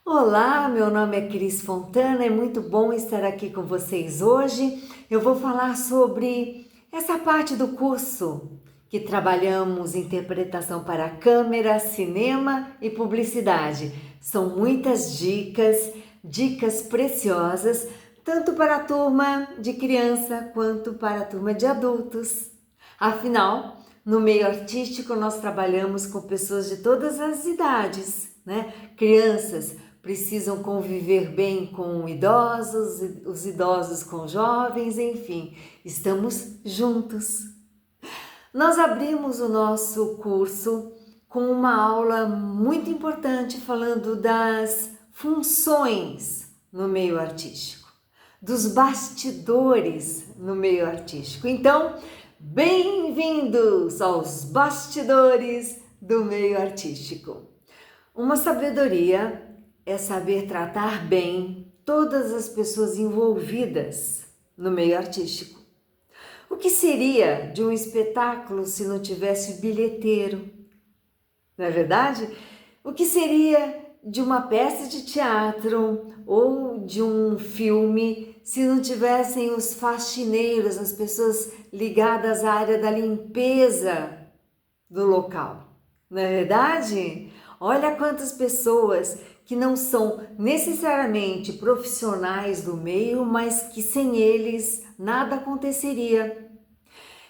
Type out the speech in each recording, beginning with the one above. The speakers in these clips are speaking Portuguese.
Olá, meu nome é Cris Fontana, é muito bom estar aqui com vocês hoje. Eu vou falar sobre essa parte do curso que trabalhamos interpretação para câmera, cinema e publicidade. São muitas dicas, dicas preciosas, tanto para a turma de criança quanto para a turma de adultos. Afinal, no meio artístico nós trabalhamos com pessoas de todas as idades, né? Crianças precisam conviver bem com idosos, os idosos com jovens, enfim, estamos juntos. Nós abrimos o nosso curso com uma aula muito importante falando das funções no meio artístico, dos bastidores no meio artístico. Então, bem-vindos aos bastidores do meio artístico. Uma sabedoria é saber tratar bem todas as pessoas envolvidas no meio artístico. O que seria de um espetáculo se não tivesse bilheteiro? Não é verdade? O que seria de uma peça de teatro ou de um filme se não tivessem os faxineiros, as pessoas ligadas à área da limpeza do local? Não é verdade? Olha quantas pessoas que não são necessariamente profissionais do meio, mas que sem eles nada aconteceria.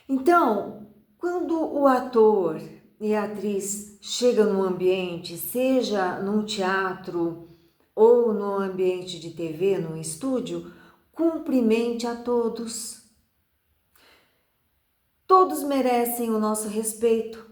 Então, quando o ator e a atriz chegam num ambiente, seja num teatro ou no ambiente de TV, num estúdio, cumprimente a todos. Todos merecem o nosso respeito.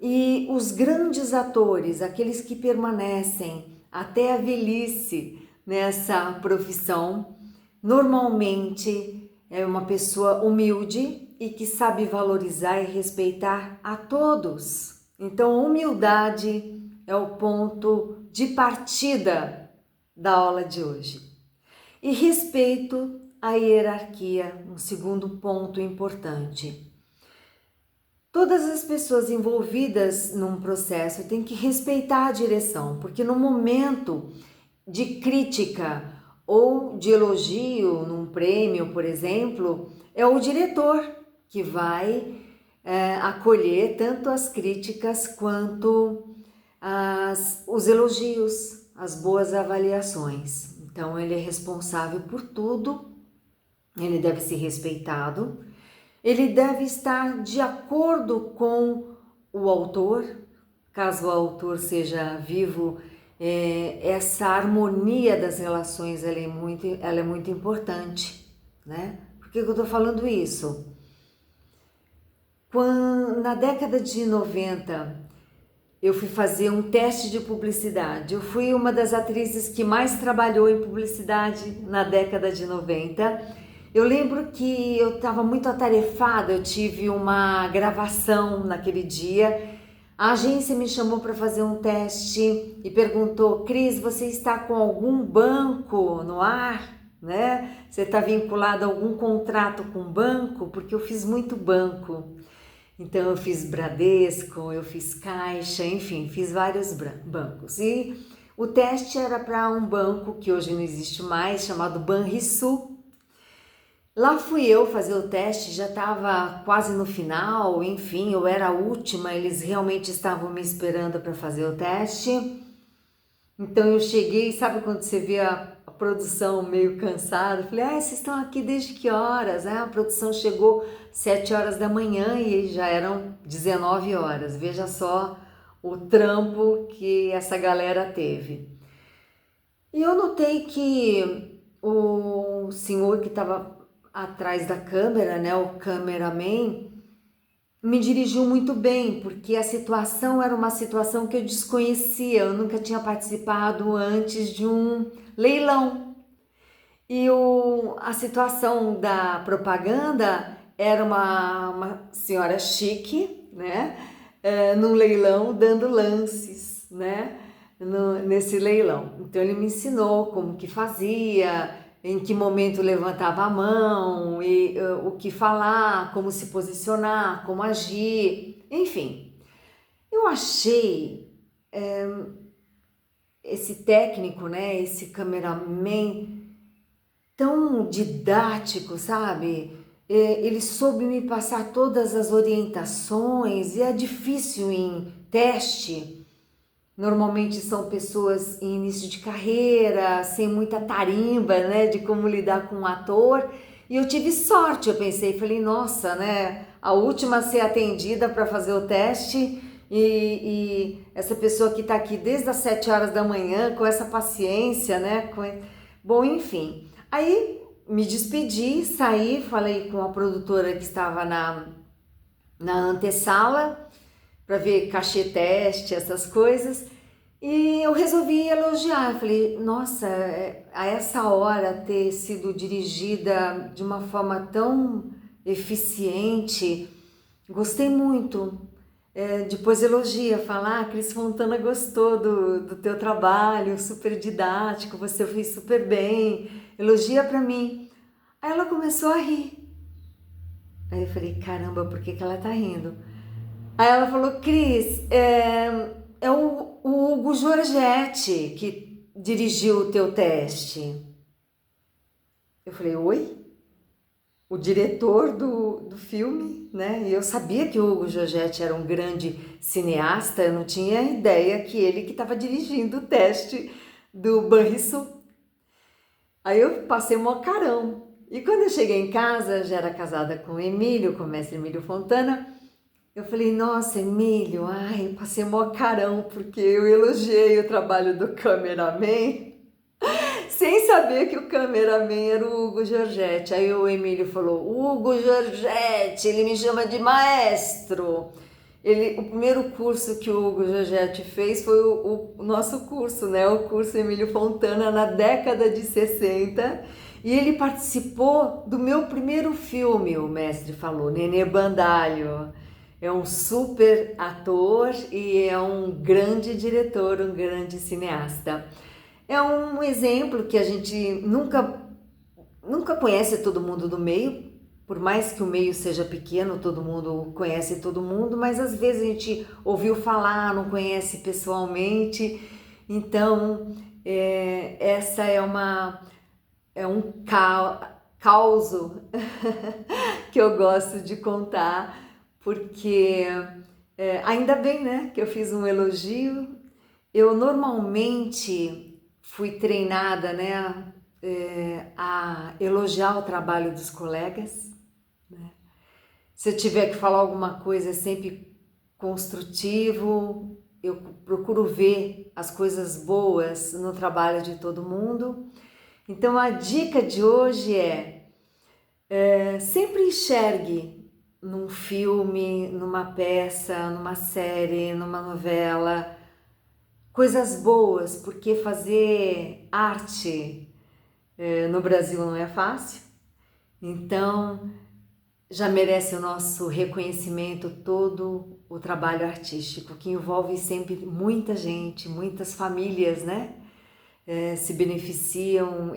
E os grandes atores, aqueles que permanecem até a velhice nessa profissão, normalmente é uma pessoa humilde e que sabe valorizar e respeitar a todos. Então, humildade é o ponto de partida da aula de hoje. E respeito à hierarquia, um segundo ponto importante. Todas as pessoas envolvidas num processo têm que respeitar a direção, porque no momento de crítica ou de elogio num prêmio, por exemplo, é o diretor que vai acolher tanto as críticas quanto os elogios, as boas avaliações. Então ele é responsável por tudo, ele deve ser respeitado. Ele deve estar de acordo com o autor, caso o autor seja vivo, essa harmonia das relações ela é muito importante, né? Por que eu estou falando isso? Na década de 90, eu fui fazer um teste de publicidade. Eu fui uma das atrizes que mais trabalhou em publicidade na década de 90. Eu lembro que eu estava muito atarefada, eu tive uma gravação naquele dia. A agência me chamou para fazer um teste e perguntou: Cris, você está com algum banco no ar? Né? Você está vinculado a algum contrato com banco? Porque eu fiz muito banco. Então eu fiz Bradesco, eu fiz Caixa, enfim, fiz vários bancos. E o teste era para um banco que hoje não existe mais, chamado Banrisul. Lá fui eu fazer o teste, já estava quase no final, enfim, eu era a última, eles realmente estavam me esperando para fazer o teste. Então eu cheguei, sabe quando você vê a produção meio cansada? Falei, vocês estão aqui desde que horas? A produção chegou 7 horas da manhã e já eram 19 horas. Veja só o trampo que essa galera teve. E eu notei que o senhor que estava atrás da câmera, né, o cameraman, me dirigiu muito bem, porque a situação era uma situação que eu desconhecia, eu nunca tinha participado antes de um leilão. E a situação da propaganda era uma senhora chique, né, num leilão dando lances, né, nesse leilão. Então ele me ensinou como que fazia, em que momento levantava a mão, e o que falar, como se posicionar, como agir, enfim. Eu achei esse técnico, né, esse cameraman tão didático, sabe? Ele soube me passar todas as orientações e é difícil em teste. Normalmente são pessoas em início de carreira, sem muita tarimba, né, de como lidar com um ator. E eu tive sorte, eu pensei, falei, nossa, né, a última a ser atendida para fazer o teste e essa pessoa que está aqui desde as 7 horas da manhã, com essa paciência, né, bom, enfim. Aí me despedi, saí, falei com a produtora que estava na antessala, para ver cachê teste, essas coisas. E eu resolvi elogiar, eu falei, nossa, a essa hora ter sido dirigida de uma forma tão eficiente, gostei muito. Depois elogia, fala, Cris Fontana gostou do teu trabalho, super didático, você fez super bem, elogia pra mim. Aí ela começou a rir. Aí eu falei, caramba, por que ela tá rindo? Aí ela falou, Cris, é o Hugo Giorgetti que dirigiu o teu teste. Eu falei, oi? O diretor do filme, né? E eu sabia que o Hugo Giorgetti era um grande cineasta, eu não tinha ideia que ele que estava dirigindo o teste do Banrisul. Aí eu passei um carão. E quando eu cheguei em casa, já era casada com o Emílio, com o mestre Emílio Fontana, eu falei, nossa, Emílio, ai, passei mó carão porque eu elogiei o trabalho do cameraman sem saber que o cameraman era o Hugo Giorgetti. Aí o Emílio falou, Hugo Giorgetti, ele me chama de maestro. O primeiro curso que o Hugo Giorgetti fez foi o nosso curso, né? O curso Emílio Fontana na década de 60. E ele participou do meu primeiro filme, o mestre falou, Nenê Bandalho. É um super ator e é um grande diretor, um grande cineasta. É um exemplo que a gente nunca conhece todo mundo do meio, por mais que o meio seja pequeno, todo mundo conhece todo mundo, mas às vezes a gente ouviu falar, não conhece pessoalmente. Então, essa é um causo que eu gosto de contar, porque ainda bem, né, que eu fiz um elogio. Eu normalmente fui treinada, né, a elogiar o trabalho dos colegas, né? Se eu tiver que falar alguma coisa é sempre construtivo, eu procuro ver as coisas boas no trabalho de todo mundo. Então a dica de hoje sempre enxergue num filme, numa peça, numa série, numa novela, coisas boas, porque fazer arte no Brasil não é fácil. Então, já merece o nosso reconhecimento todo o trabalho artístico, que envolve sempre muita gente, muitas famílias, né? Se beneficiam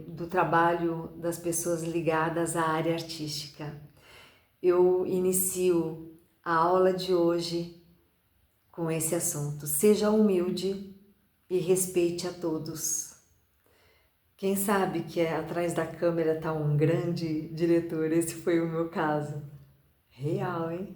do trabalho das pessoas ligadas à área artística. Eu inicio a aula de hoje com esse assunto. Seja humilde e respeite a todos. Quem sabe que atrás da câmera está um grande diretor, esse foi o meu caso. Real, hein?